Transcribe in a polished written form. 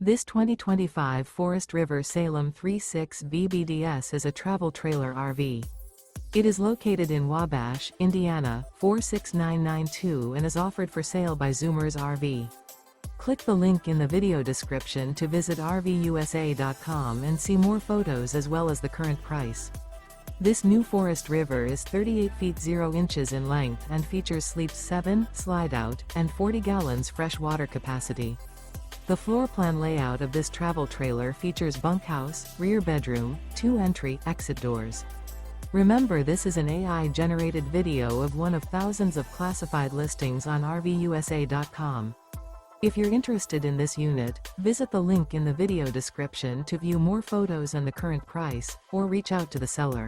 This 2025 Forest River Salem 36 VBDS is a travel trailer RV. It is located in Wabash, Indiana, 46992 and is offered for sale by Zoomers RV. Click the link in the video description to visit RVUSA.com and see more photos as well as the current price. This new Forest River is 38 feet 0 inches in length and features sleeps 7, Slideout, and 40 gallons fresh water capacity. The floor plan layout of this travel trailer features bunkhouse, rear bedroom, 2 entry/exit doors. Remember, this is an AI-generated video of one of thousands of classified listings on RVUSA.com. If you're interested in this unit, visit the link in the video description to view more photos and the current price, or reach out to the seller.